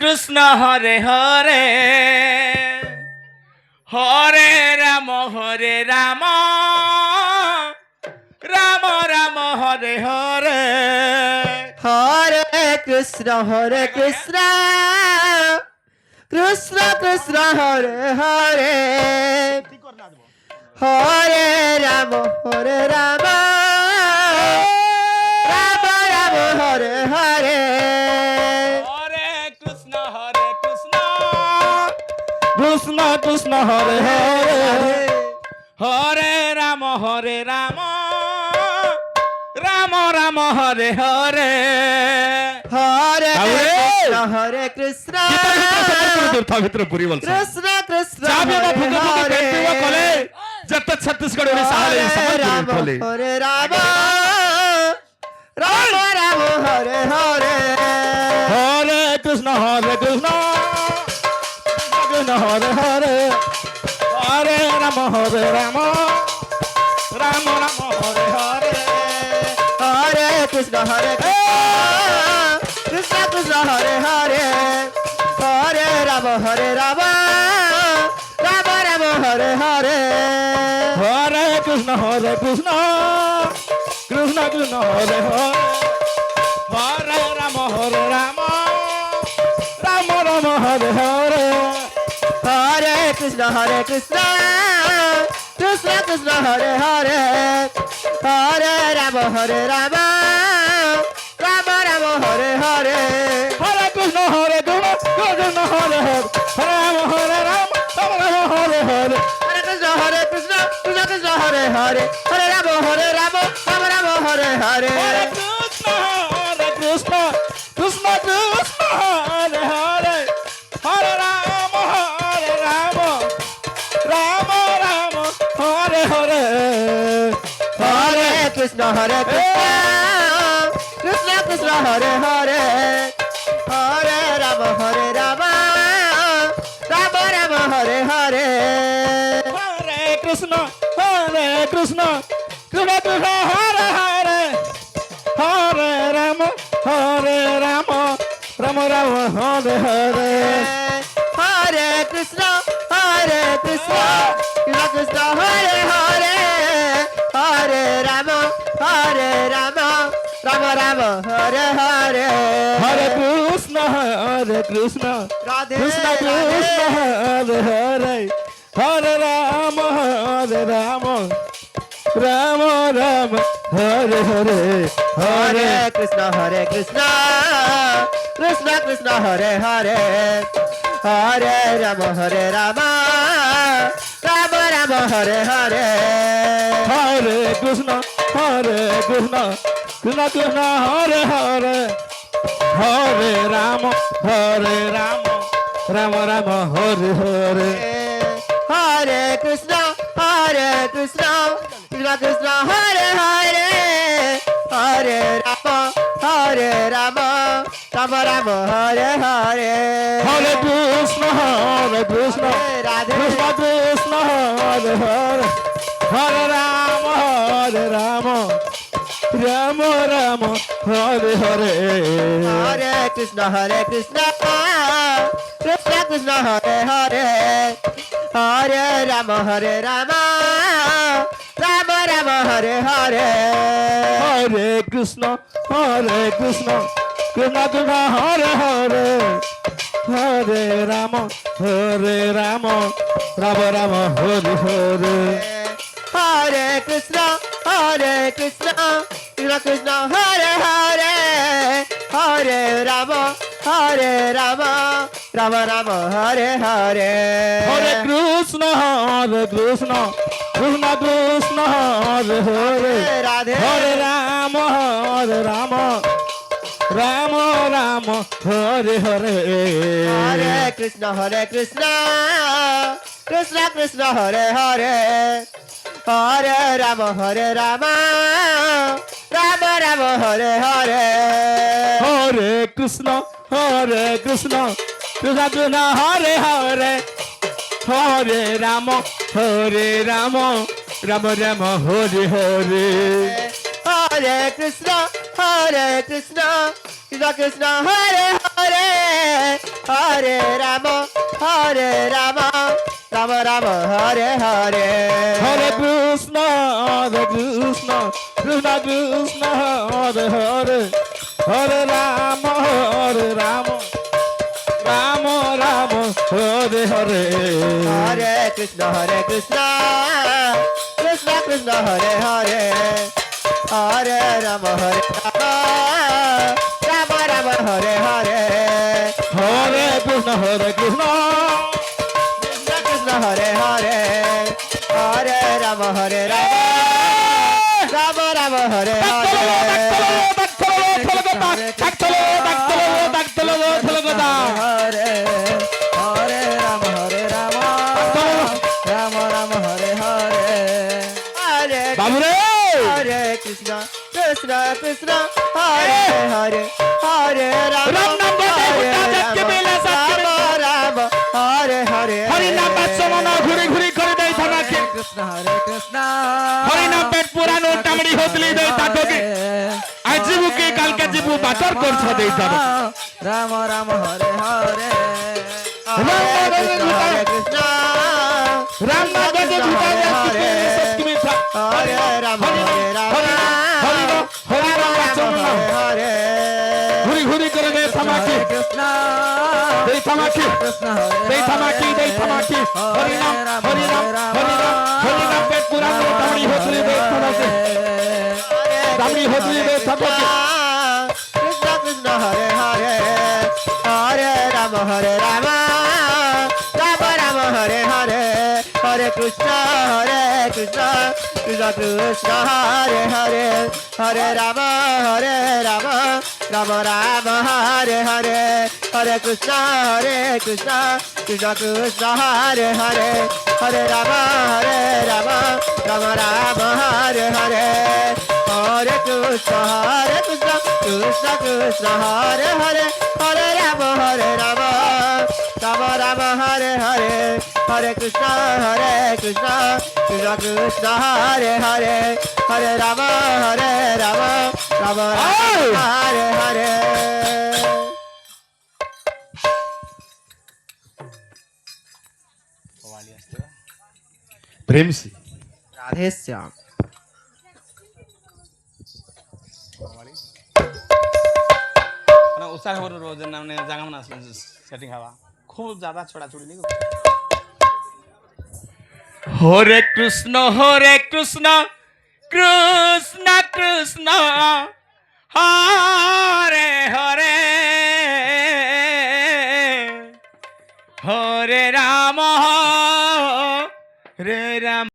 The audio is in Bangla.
কৃষ্ণ হরে হরে হরে রাম রাম রাম হরে হরে হরে কৃষ্ণ কৃষ্ণ কৃষ্ণ হরে হরে হরে রাম রাম রাম হরে হরে হরে কৃষ্ণ কৃষ্ণ কৃষ্ণ হরে হরে হরে রাম রাম রাম হরে হরে হরে কৃষ্ণ ভিতরে পুরি বলছে কৃষ্ণ কৃষ্ণ যাবে না ফুকে ফুকে হরে পেট পিবা কলে যত ছত্তিশগড় ওড়িশা হলে রাম কলে হরে রাম রাম রাম হরে হরে হরে কৃষ্ণ কৃষ্ণ হরে হরে হরে রাম রাম রাম হরে হরে হরে কৃষ্ণ কৃষ্ণ কৃষ্ণ হরে হরে হরে রাম রাম রাম হরে হরে হরে কৃষ্ণ কৃষ্ণ কৃষ্ণ হরে হরে হরে রাম রাম রাম হরে হরে হরে কৃষ্ণ কৃষ্ণ কৃষ্ণ হরে হরে হরে রাম রাম রাম হরে হরে হরে কৃষ্ণ কৃষ্ণ হরে হরে রাম রাম হরে হরে হরে কৃষ্ণ কৃষ্ণ হরে হরে হরে রাম রাম রাম হরে হরে হরে কৃষ্ণ কৃষ্ণ কৃষ্ণ হরে হরে হরে রাম রাম রাম হরে হরে হরে কৃষ্ণ কৃষ্ণ কৃষ্ণ হরে হরে হরে রাম রাম রাম হরে হরে হরে কৃষ্ণ কৃষ্ণ কৃষ্ণ হরে হরে হরে রাম রাম রাম হরে হরে হরে কৃষ্ণ কৃষ্ণ কৃষ্ণ হরে হরে হরে রাম রাম রাম হরে হরে হরে কৃষ্ণ রাধে কৃষ্ণ কৃষ্ণ হরে হরে হরে রাম রাম রাম হরে হরে হরে কৃষ্ণ কৃষ্ণ কৃষ্ণ হরে হরে হরে রাম রাম রাম হরে হরে হরে কৃষ্ণ কৃষ্ণ কৃষ্ণ হরে হরে হরে রাম রাম হরে হরে হরে কৃষ্ণ কৃষ্ণ কৃষ্ণ হরে হরে হরে রাম রাম হরে হরে হরে কৃষ্ণ রাধে কৃষ্ণ কৃষ্ণ হরে হরে হরে রাম রাম রাম হরে হরে হরে কৃষ্ণ কৃষ্ণ কৃষ্ণ হরে হরে হরে রাম রাম রাম হরে হরে হরে কৃষ্ণ কৃষ্ণ কৃষ্ণ হরে হরে হরে রাম রাম রাম হরে হরে হরে কৃষ্ণ কৃষ্ণ কৃষ্ণ হরে হরে হরে রাম রাম হরে হরে হরে কৃষ্ণ কৃষ্ণ কৃষ্ণ হরে হরে রাধে হরে Ram Ram Hare Hare Hare Krishna Krishna Krishna Hare Hare Hare Ram Ram Ram Hare Hare Hare Krishna Krishna Krishna Hare Hare Hare Ram Ram Ram Hare Hare Hare Krishna Krishna Krishna Krishna Hare Hare Hare Rama, Hare Rama, Rama Rama, Hare Hare. Hare Krishna, Krishna Krishna, Hare Hare, Hare Rama, Rama Rama, Hare Hare. Hare Krishna, Krishna Krishna, Hare Hare, Hare Rama, Rama Rama, Hare Hare. Hare Krishna, Krishna Krishna Hare Hare, Hare Rama, Rama Rama, Hare Hare. Hare Hare Rama, Rama Rama, Hare Hare. Hare Hare Krishna, Krishna Krishna, Hare Hare, Hare Rama, Ram Nam Bhate Hare Bhutta Jatke Bela Satke Rama Rama, Hare Hare. Hari নাম পেট সমানো ঘুরি ঘুরি করে দেয় থানাকে Hare Krishna, হরি নাম পেট পুরানো টামড়ি হতলি দেয় তাকে আজ জীবকে কালকে জীব বাতর করছ দেয় তার Rama Rama, Hare Hare. Hare Krishna, Ram নাম পেট ভুতা যাচ্ছে সত্যি মিথ্যা Hare Rama, Hare Rama, Hari নাম বাচন Hare ঘুরি ঘুরি করে দেয় থামাকে Krishna, দেই থামাকে দেই থামাকে দেই থামাকে হরি নাম হরি নাম হরি নাম হরি নাম পেট পুরানো টামড়ি হতলি দেয় তাকে টামড়ি হতলি দেয় তাকে Krishna Krishna, Hare Hare, Hare Rama, Hare Rama, Rama Rama, Hare Hare. Hare Krishna, Krishna Krishna, Hare Hare, Hare Rama, Rama Rama, Hare Hare. Hare Krishna, Krishna Krishna, Hare Hare, Hare Rama, Rama Rama, Hare Hare. Hare Krishna, Krishna Krishna, Hare Hare, Hare Rama, Rama Rama, Hare Hare. Hare Krishna, Krishna Krishna, Hare Hare, Hare Rama, Rama Rama, Hare Hare. প্রেম সে রাধে শ্যাম। মানে উৎসাহ খবর রোজের নামে জায়গা মানে আসলে সেটিং হওয়া খুব জ্যাদা ছড়াছড়ি নেই হরে কৃষ্ণ কৃষ্ণ কৃষ্ণ হরে হরে হরে রাম